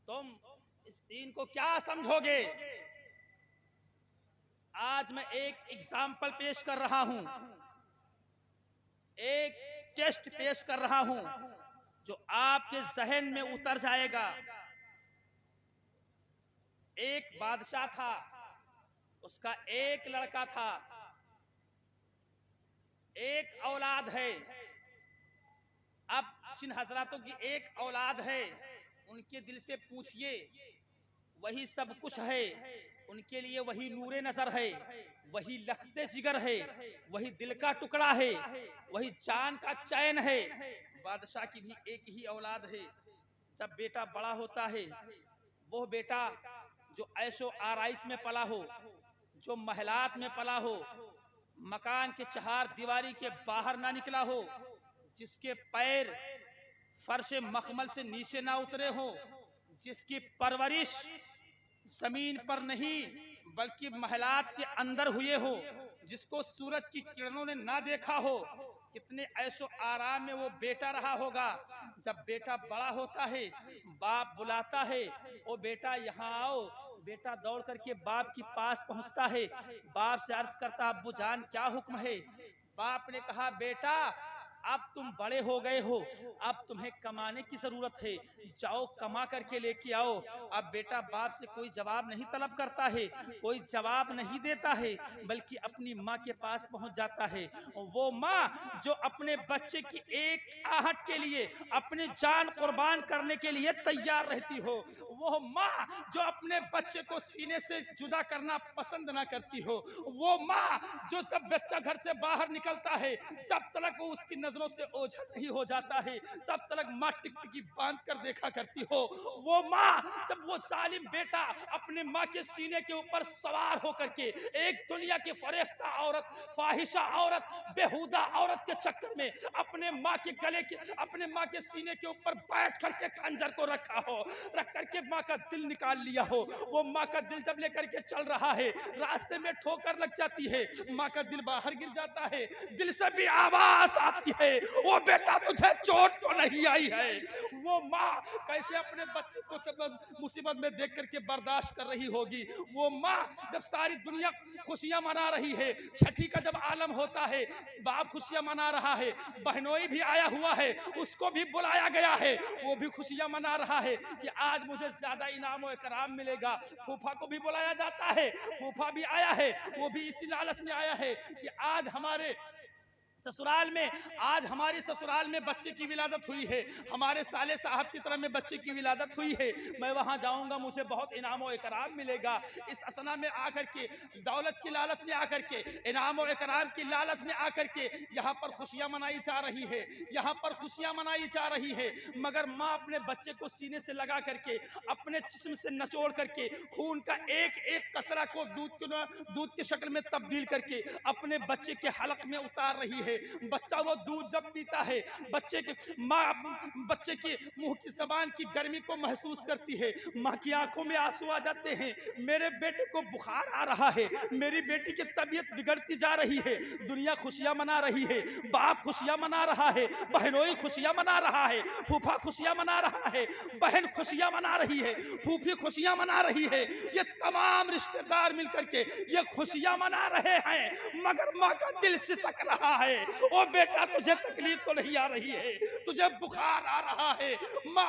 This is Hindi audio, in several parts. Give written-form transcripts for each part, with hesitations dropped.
तुम इस दीन को क्या समझोगे? आज मैं एक एग्जाम्पल पेश कर रहा हूं, एक टेस्ट पेश कर रहा हूं जो आपके जहन में उतर जाएगा। एक बादशाह था, उसका एक लड़का था, एक औलाद है। अब जिन हजरातों की एक औलाद है उनके दिल से पूछिए, वही सब कुछ है, उनके लिए वही नूरे नजर है, वही लखते जिगर है, वही दिल का टुकड़ा है, वही जान का चैन है। बादशाह की भी एक ही औलाद है। जब बेटा बड़ा होता है, वो बेटा जो ऐशो आराइश में पला हो, जो महलात में पला हो, मकान के चार दीवारी के बाहर ना निकला हो, जिसके पैर फर्श मखमल से नीचे ना उतरे हो, जिसकी परवरिश जमीन पर नहीं बल्कि महलात के अंदर हुए हो, जिसको सूरज की किरणों ने ना देखा हो, कितने ऐशो आराम में वो बेटा रहा होगा। जब बेटा बड़ा होता है, बाप बुलाता है, ओ बेटा यहाँ आओ। बेटा दौड़ करके बाप के पास पहुंचता है, बाप से अर्ज करता, अब्बू जान क्या हुक्म है? बाप ने कहा, बेटा अब तुम बड़े हो गए हो, अब तुम्हें कमाने की जरूरत है, जाओ कमा करके लेके आओ। अब बेटा बाप से कोई जवाब नहीं तलब करता है, कोई जवाब नहीं देता है, बल्कि अपनी माँ के पास पहुंच जाता है। वो माँ जो अपने बच्चे की एक आहट के लिए अपनी जान कुर्बान करने के लिए तैयार रहती हो, वो माँ जो अपने बच्चे को सीने से जुदा करना पसंद ना करती हो, वो माँ जो जब बच्चा घर से बाहर निकलता है, जब तक वो उसकी नजरों से ओझल नहीं हो जाता है, तब तक माँ टिकटिकी बांध कर देखा करती हो। वो माँ जब वो जालिम बेटा अपने माँ के सीने के ऊपर सवार होकर के एक दुनिया की फरेफ्ता औरत, फाहिशा औरत, बेहुदा औरत के चक्कर में अपने माँ के गले के, अपने माँ के सीने के ऊपर बैठ करके खंजर को रखा हो, रख करके माँ का दिल निकाल लिया हो। वो माँ का दिल जब लेकर के चल रहा है, रास्ते में ठोकर लग जाती है, माँ का दिल बाहर गिर जाता है, दिल से भी आवाज आती है, वो बेटा तुझे चोट तो नहीं आई है? वो माँ कैसे अपने बच्चे को मुसीबत में देख करके बर्दाश्त कर रही होगी। वो माँ जब सारी दुनिया खुशियां मना रही है, छठी का जब आलम होता है, बाप खुशियां मना रहा है, बहनोई भी आया हुआ है, उसको भी बुलाया गया है, वो भी खुशियां मना रहा है कि आज मुझे ज्यादा इनाम और इकराम मिलेगा। फूफा को भी बुलाया जाता है, फूफा भी आया है, वो भी इसी लालच में आया है कि आज हमारे ससुराल में, आज हमारे ससुराल में बच्चे की विलादत हुई है, हमारे साले साहब की तरह में बच्चे की विलादत हुई है, मैं वहां जाऊंगा, मुझे बहुत इनाम और इकराम मिलेगा। इस असना में आकर के, दौलत की लालच में आकर के, इनाम और इकराम की लालच में आकर के यहाँ पर खुशियां मनाई जा रही है, यहाँ पर खुशियां मनाई जा रही है। मगर माँ अपने बच्चे को सीने से लगा करके, अपने जिस्म से नचोड़ करके, खून का एक एक कतरा को दूध की शक्ल में तब्दील करके अपने बच्चे के हलक में उतार रही है। बच्चा वो दूध जब पीता है, बच्चे के माँ बच्चे के मुंह की जबान की गर्मी को महसूस करती है, माँ की आंखों में आंसू आ जाते हैं, मेरे बेटे को बुखार आ रहा है, मेरी बेटी की तबीयत बिगड़ती जा रही है। दुनिया खुशियां मना रही है, बाप खुशियां मना रहा है, बहनोई खुशियां मना रहा है, फूफा खुशियां मना रहा है, बहन खुशियां मना रही है, फूफी खुशियां मना रही है, ये तमाम रिश्तेदार मिलकर के ये खुशियां मना रहे हैं। मगर माँ का दिल सिसक रहा है, ओ बेटा तुझे तकलीफ तो नहीं आ रही है, तुझे बुखार आ रहा है। माँ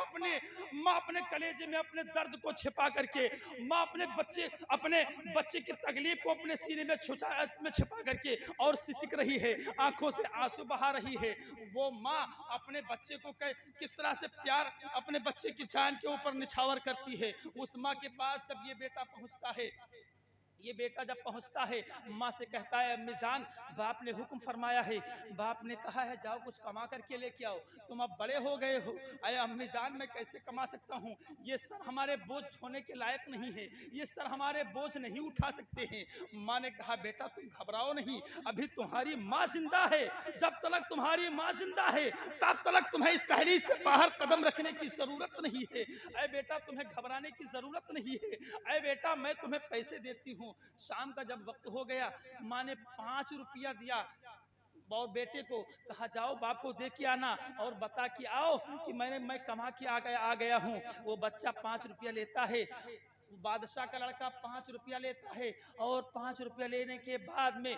अपने कलेजे में अपने दर्द को छिपा करके, माँ अपने बच्चे की तकलीफ को अपने सीने में छिपा करके और सिसक रही है, आंखों से आंसू बहा रही है। वो माँ अपने बच्चे को किस तरह से प्यार अपने बच्चे की जान के ऊपर निछावर करती है। उस माँ के पास जब ये बेटा पहुंचता है, ये बेटा जब पहुंचता है, माँ से कहता है, अम्मी जान बाप ने हुक्म फरमाया है, बाप ने कहा है जाओ कुछ कमा करके लेके आओ, तुम अब बड़े हो गए हो। अरे अम्मी जान मैं कैसे कमा सकता हूँ, ये सर हमारे बोझ होने के लायक नहीं है, ये सर हमारे बोझ नहीं उठा सकते हैं। माँ ने कहा बेटा तुम घबराओ नहीं, अभी तुम्हारी माँ जिंदा है, जब तक तुम्हारी माँ जिंदा है तब तक तुम्हें इस दहलीज से बाहर कदम रखने की जरूरत नहीं है। अरे बेटा तुम्हें घबराने की जरूरत नहीं है, अरे बेटा मैं तुम्हें पैसे देती हूँ। शाम का जब वक्त हो गया, माँ ने 5 रुपया दिया, और बेटे को कहा जाओ बाप को दे के आना और बता के आओ कि मैं कमा के आ गया हूँ। वो बच्चा 5 रुपया लेता है, बादशाह का लड़का 5 रुपया लेता है और 5 रुपया लेने के बाद में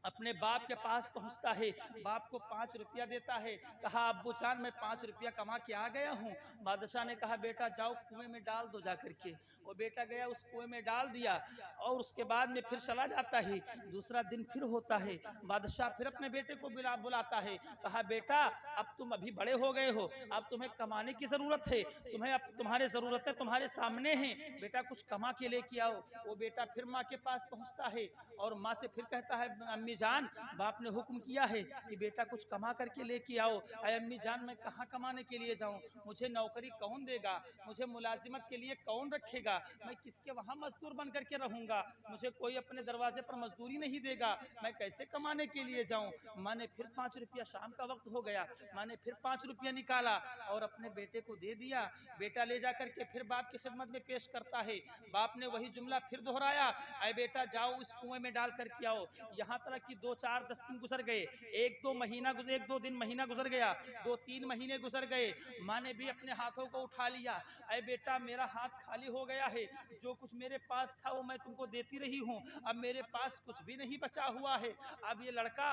अपने बाप के पास पहुंचता है, बाप को 5 रुपया देता है। कहा अब्बू जान मैं 5 रुपया कमा के आ गया हूँ। बादशाह ने कहा बेटा जाओ कुएं में डाल दो जा करके। वो बेटा गया उस कुएं में डाल दिया और उसके बाद में फिर चला जाता है। दूसरा दिन फिर होता है, बादशाह फिर अपने बेटे को बुलाता है। कहा बेटा अब तुम अभी बड़े हो गए हो, अब तुम्हें कमाने की जरूरत है, अब तुम्हारे जरूरतें तुम्हारे सामने हैं, बेटा कुछ कमा के लेके आओ। वो बेटा फिर माँ के पास पहुंचता है और माँ से फिर कहता है अम्मी जान बाप ने हुक्म किया है कि बेटा कुछ कमा करके लेके आओ। अरे अम्मी जान मैं कहाँ कमाने के लिए जाऊँ, मुझे नौकरी कौन देगा, मुझे मुलाजिमत के लिए कौन रखेगा, मैं किसके वहाँ मजदूर बन करके रहूंगा, मुझे कोई अपने दरवाजे पर मजदूरी नहीं देगा, मैं कैसे कमाने के लिए जाऊँ। माँ ने फिर 5 रुपया, शाम का वक्त हो गया, माँ ने फिर 5 रुपया निकाला और अपने बेटे को दे दिया। बेटा ले जा करके फिर बाप की खिदमत में पेश करता है। बाप ने वही जुमला फिर दोहराया, अरे बेटा जाओ इस कुएं में डाल करके आओ। यहाँ तक कि 2-4-10 दिन गुजर गए, 1-2 दिन महीना गुजर गया, 2-3 महीने गुजर गए। माँ ने भी अपने हाथों को उठा लिया, अरे बेटा मेरा हाथ खाली हो गया है, जो कुछ मेरे पास था वो मैं तुमको देती रही हूँ, अब मेरे पास कुछ भी नहीं बचा हुआ है। अब ये लड़का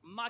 माँ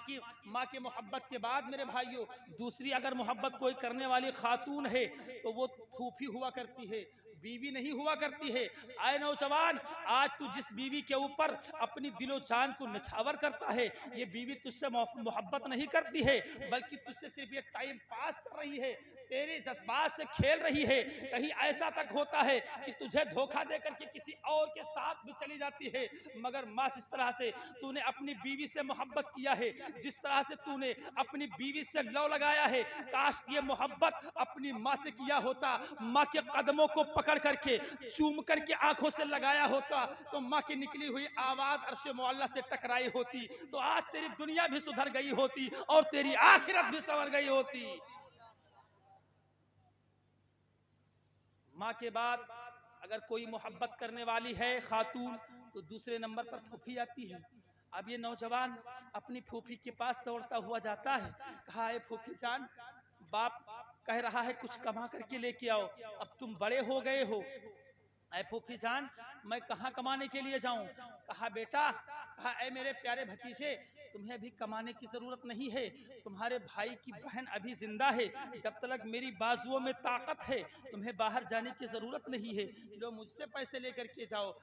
की मोहब्बत के बाद मेरे भाइयों दूसरी अगर मोहब्बत कोई करने वाली खातून है तो वो फूफी हुआ करती है, बीवी नहीं हुआ करती है। आए नौजवान, आज तू जिस बीवी के ऊपर अपनी दिलो जान को निछावर करता है, ये बीवी तुझसे मोहब्बत नहीं करती है, बल्कि तुझसे सिर्फ ये टाइम पास कर रही है, तेरे जज्बात से खेल रही है। कहीं ऐसा तक होता है कि तुझे धोखा दे करके किसी और के साथ भी चली जाती है। मगर माँ जिस तरह से तूने अपनी बीवी से मोहब्बत किया है, जिस तरह से तूने अपनी बीवी से लव लगाया है, काश ये मोहब्बत अपनी माँ से किया होता, माँ के कदमों को पकड़ करके चूम करके आंखों से लगाया होता, तो माँ की निकली हुई आवाज अर्श मुअल्ला से टकराई होती, तो आज तेरी दुनिया भी सुधर गई होती और तेरी आखिरत भी संवर गई होती। माँ के बाद अगर कोई मोहब्बत करने वाली है खातून तो दूसरे नंबर पर फूफी आती है। अब ये नौजवान अपनी फूफी के पास दौड़ता हुआ जाता है, कहा है फूफी जान बाप कह रहा है कुछ कमा करके लेके आओ, अब तुम बड़े हो गए हो, ऐ फूफी जान मैं कहाँ कमाने के लिए जाऊं। कहा बेटा, कहा ऐ मेरे प्यारे भतीजे तुम्हें अभी कमाने की जरूरत नहीं है, तुम्हारे भाई की बहन अभी जिंदा है, जब तक मेरी बाजुओं में ताकत है तुम्हें बाहर जाने की जरूरत नहीं है, लो मुझसे पैसे लेकर के जाओ।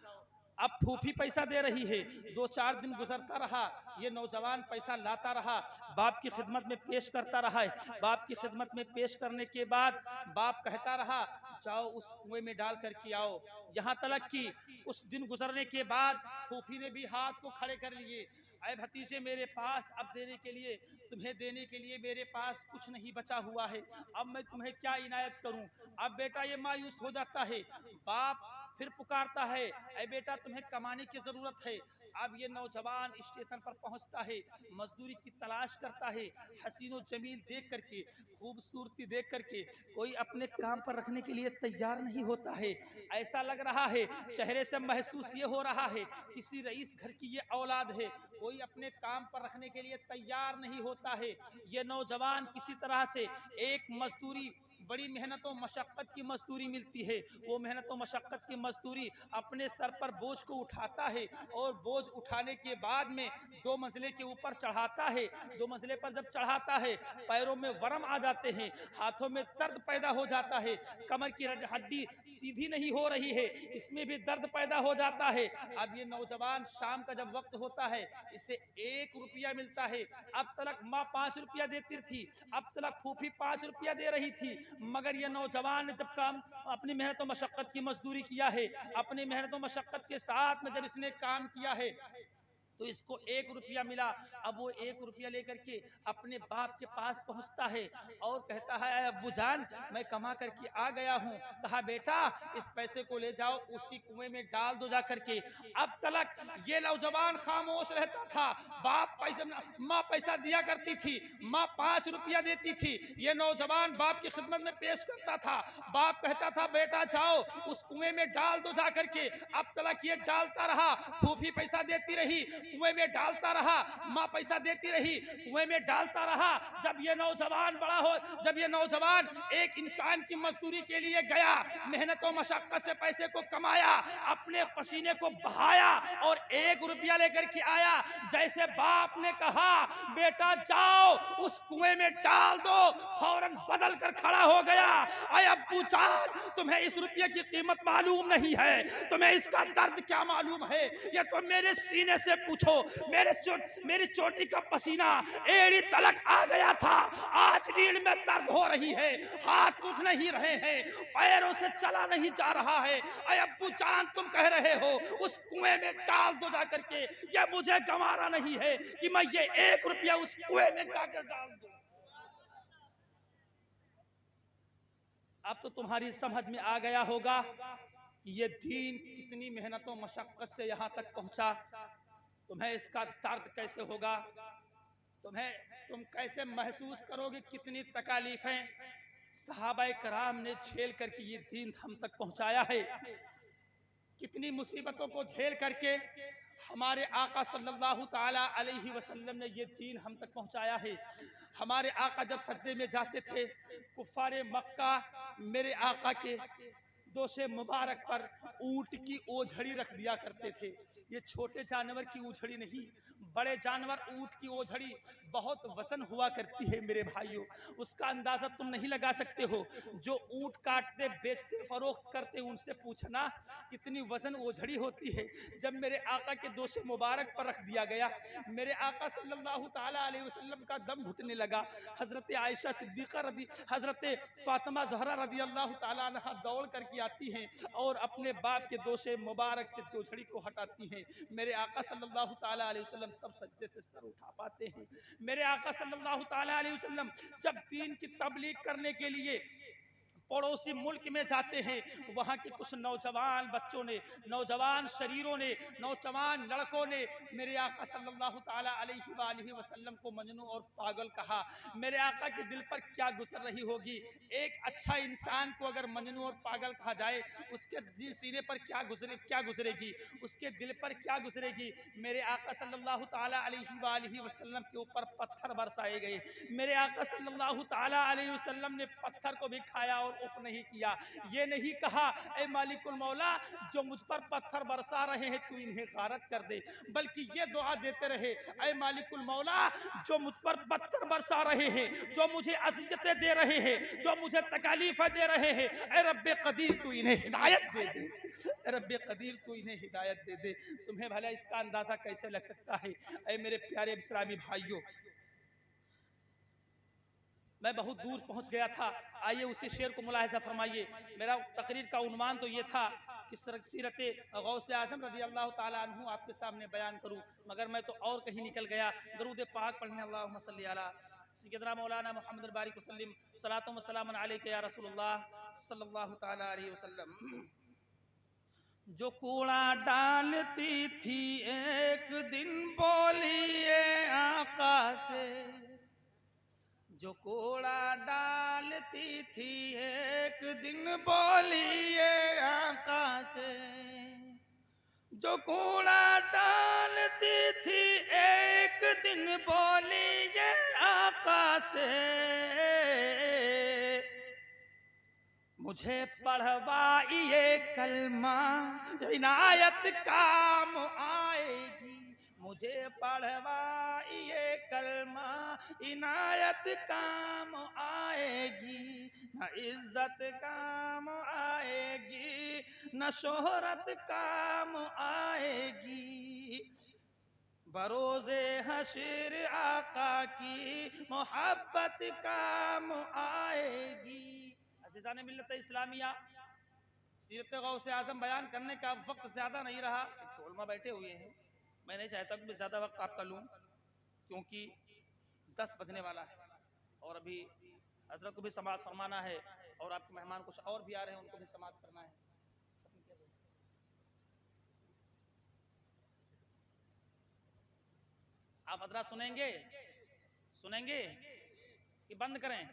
अब फूफी पैसा दे रही है, 2-4 दिन गुजरता रहा, ये नौजवान पैसा लाता रहा, बाप की खिदमत में पेश करता रहा है। बाप की खिदमत में पेश करने के बाद बाप कहता रहा जाओ उस कुएं में डाल करके आओ। यहाँ तक कि कुछ दिन गुजरने के बाद फूफी ने भी हाथ को खड़े कर लिए, अरे भतीजे मेरे पास अब तुम्हें देने के लिए मेरे पास कुछ नहीं बचा हुआ है, अब मैं तुम्हें क्या इनायत करूं। अब बेटा ये मायूस हो जाता है, बाप फिर पुकारता है ऐ बेटा तुम्हें कमाने की जरूरत है। अब ये नौजवान स्टेशन पर पहुंचता है, मजदूरी की तलाश करता है, हसीनो जमील देख करके, खूबसूरती देख करके कोई अपने काम पर रखने के लिए तैयार नहीं होता है। ऐसा लग रहा है, चेहरे से महसूस ये हो रहा है किसी रईस घर की ये औलाद है, कोई अपने काम पर रखने के लिए तैयार नहीं होता है। ये नौजवान किसी तरह से एक मजदूरी, बड़ी मेहनत और मशक्कत की मजदूरी मिलती है, वो मेहनत और मशक्कत की मजदूरी अपने सर पर बोझ को उठाता है और बोझ उठाने के बाद में 2 मंजिले के ऊपर चढ़ाता है। 2 मंजिले पर जब चढ़ाता है पैरों में वरम आ जाते हैं, हाथों में दर्द पैदा हो जाता है, कमर की हड्डी सीधी नहीं हो रही है, इसमें भी दर्द पैदा हो जाता है। अब ये नौजवान शाम का जब वक्त होता है इसे 1 रुपया मिलता है। अब तक माँ 5 रुपया देती थी, अब तक फूफी 5 रुपया दे रही थी, मगर ये नौजवान ने जब काम अपनी मेहनत और मशक्कत की मजदूरी किया है, अपनी मेहनत और मशक्कत के साथ में जब इसने काम किया है तो इसको 1 रुपया मिला। अब वो 1 रुपया लेकर के अपने बाप के पास पहुंचता है और कहता है अब्बू जान मैं कमा करके आ गया हूँ। कहा बेटा इस पैसे को ले जाओ उसी कुएं में डाल दो जा करके। अब तक ये नौजवान खामोश रहता था, बाप माँ पैसा दिया करती थी, माँ 5 रुपया देती थी, ये नौजवान बाप की खिदमत में पेश करता था, बाप कहता था बेटा जाओ उस कुएं में डाल दो जा करके। अब तक ये डालता रहा, फूफी पैसा देती रही, कुएं में डालता रहा, माँ पैसा देती रही, कुएं में डालता रहा। जब ये नौजवान बड़ा हो, जब ये नौजवान एक इंसान की मजदूरी के लिए गया, मेहनत और मशक्कत से पैसे को कमाया, अपने पसीने को बहाया और 1 रुपया लेकर के आया। जैसे बाप ने कहा बेटा जाओ उस कुएं में डाल दो, फौरन बदल कर खड़ा हो गया। अरे अब्बू जान, तुम्हें इस रुपये की कीमत मालूम नहीं है, तुम्हें इसका दर्द क्या मालूम है? ये तो मेरे सीने से पूछो, मेरी चोटी का पसीना एड़ी तलक आ गया था, आज रीढ़ में दर्द हो रही है, हाथ उठ नहीं रहे हैं, पैरों से चला नहीं जा रहा है। अरे अब्बू जान, तुम कह रहे हो उस कुएं में डाल दो जाकर के, ये मुझे गंवारा नहीं है कि मैं ये 1 रुपया उस कुएं में जाकर डाल दूं। अब तो तुम्हारी समझ में आ गया होगा कि ये दीन कितनी मेहनतों मशक्कत से यहां तक पहुंचा। तुम्हें इसका दर्द कैसे होगा, तुम कैसे महसूस करोगे, कितनी तकालीफें सहाबाए कराम ने झेल करके ये दीन हम तक पहुंचाया है, कितनी मुसीबतों को झेल करके हमारे आका सल्लल्लाहु ताला अलैहि वसल्लम ने ये दीन हम तक पहुंचाया है। हमारे आका जब सजदे में जाते थे, कुफ्फारे मक्का मेरे आका के दोषे मुबारक पर ऊंट की ओझड़ी रख दिया करते थे। ये छोटे जानवर की ओझड़ी नहीं, बड़े जानवर ऊंट की ओझड़ी बहुत वजन हुआ करती है मेरे भाइयों, उसका अंदाजा तुम नहीं लगा सकते हो। जो ऊंट काटते बेचते फरोख्त करते उनसे पूछना कितनी वजन ओझड़ी होती है। जब मेरे आका के दोषे मुबारक पर रख दिया गया, मेरे आका सल्लल्लाहु ताला अलैहि वसल्लम का दम घुटने लगा। हजरत आयशा सिद्दीका रदी, हजरत फातिमा ज़हरा रदी अल्लाह ताला अन्हा दौड़ करके आती हैं और अपने बाप के दोषे मुबारक से ओझड़ी को हटाती हैं। मेरे आका सल्लल्लाहु ताला अलैहि वसल्लम तब सजदे से सर उठा पाते हैं। मेरे आका सल्लल्लाहु ताला अलैहि वसल्लम जब दीन की तबलीग करने के लिए पड़ोसी मुल्क में जाते हैं, वहां के कुछ नौजवान बच्चों ने, नौजवान शरीरों ने, नौजवान लड़कों ने मेरे आका सल्लल्लाहु ताला अलैहि वसल्लम को मजनू और पागल कहा। मेरे आका के दिल पर क्या गुजर रही होगी, एक अच्छा इंसान को अगर मजनू और पागल कहा जाए, उसके सीने पर क्या गुजरेगी, उसके दिल पर क्या गुजरेगी। मेरे आका सल्लल्लाहु ताला अलैहि वसल्लम के ऊपर पत्थर बरसाए गए। मेरे आका सल्लल्लाहु ताला अलैहि वसल्लम ने पत्थर को भी खाया और उफ नहीं किया। ये नहीं कहा ए मालिकुल मौला जो मुझ पर पत्थर बरसा रहे हैं तू इन्हें गारत कर दे, बल्कि ये दुआ देते रहे ए मालिकुल मौला जो मुझ पर पत्थर बरसा रहे हैं, जो मुझे अज़ियतें दे रहे हैं, जो मुझे तकलीफें दे रहे हैं, ए रब्बे कदीर तू इन्हें हिदायत दे दे, ए रब्बे कदीर तू इन्हें हिदायत दे दे। तुम्हें भला इसका अंदाजा कैसे लग सकता है ए मेरे प्यारे इस्लामी भाइयों। मैं बहुत दूर पहुंच गया था, आइए उसी शेर को मुलाहिजा फरमाइए। मेरा तकरीर का उन्वान तो ये था कि सीरत गौसे आज़म रज़ी अल्लाह ताला अन्हु आपके सामने बयान करूं, मगर मैं तो और कहीं निकल गया। दरूद पाक पढ़ने अल्लाहुम्मा सल्ली अला सय्यदना मौलाना मुहम्मद बारिक वसल्लम सलातो व सलाम अलैका या रसूलुल्लाह सल्लल्लाहु ताला अलैहि वसल्लम। जो कूड़ा डालती थी एक दिन बोलिए आका से, जो कूड़ा डालती थी एक दिन बोलिए आका से, जो कूड़ा डालती थी एक दिन बोलिए आका से, मुझे पढ़वाइए कलमा इनायत काम आएगी, मुझे पढ़वाइए कलमा इनायत काम आएगी, न इज्जत काम आएगी न शोहरत काम आएगी, बरोज़े हश्र आका की मोहब्बत काम आएगी। अज़ीज़ान मिल्लत इस्लामिया, सीरत गौसे आज़म बयान करने का वक्त ज़्यादा नहीं रहा, उलमा बैठे हुए हैं, मैं नहीं चाहता कि ज़्यादा वक्त आपका लूँ क्योंकि 10 बजने वाला है और अभी हजरत को भी समाअत फरमाना है और आपके मेहमान कुछ और भी आ रहे हैं, उनको भी समाअत करना है। आप हजरत सुनेंगे कि बंद करें?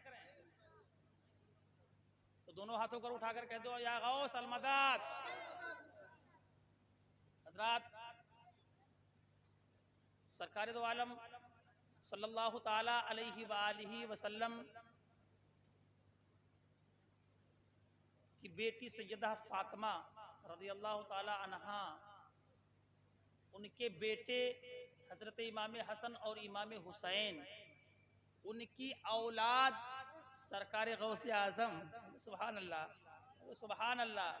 तो दोनों हाथों को उठाकर कह दो या गौस अल मदद। हजरत सरकार दो आलम सल्लल्लाहु ताला अलैहि वालिहि वसल्लम की बेटी सैयदा फातिमा रज़ियल्लाहु ताला अन्हा, उनके बेटे हजरत इमाम हसन और इमाम हुसैन, उनकी औलाद सरकार गौसे आजम, सुभान अल्लाह सुभान अल्लाह,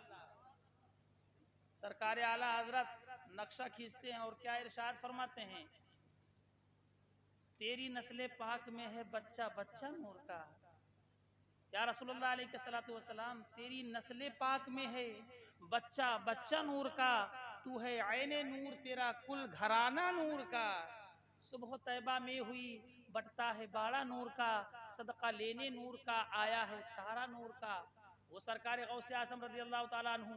सरकार आला हजरत नक्शा खींचते हैं और क्या इरशाद फरमाते हैं, तेरी नस्ले पाक में है बच्चा बच्चा नूर का। या रसूलुल्लाह अलैहिस्सलातु वस्सलाम, तेरी नस्ले पाक में है बच्चा बच्चा नूर का, तू है ऐने नूर, तेरा कुल घराना नूर का। सुबह तैबा में हुई बटता है बाड़ा नूर का, सदका लेने नूर का आया है तारा नूर का। वो सरकार गौसे आजम रज़ियल्लाहु ताला अन्हु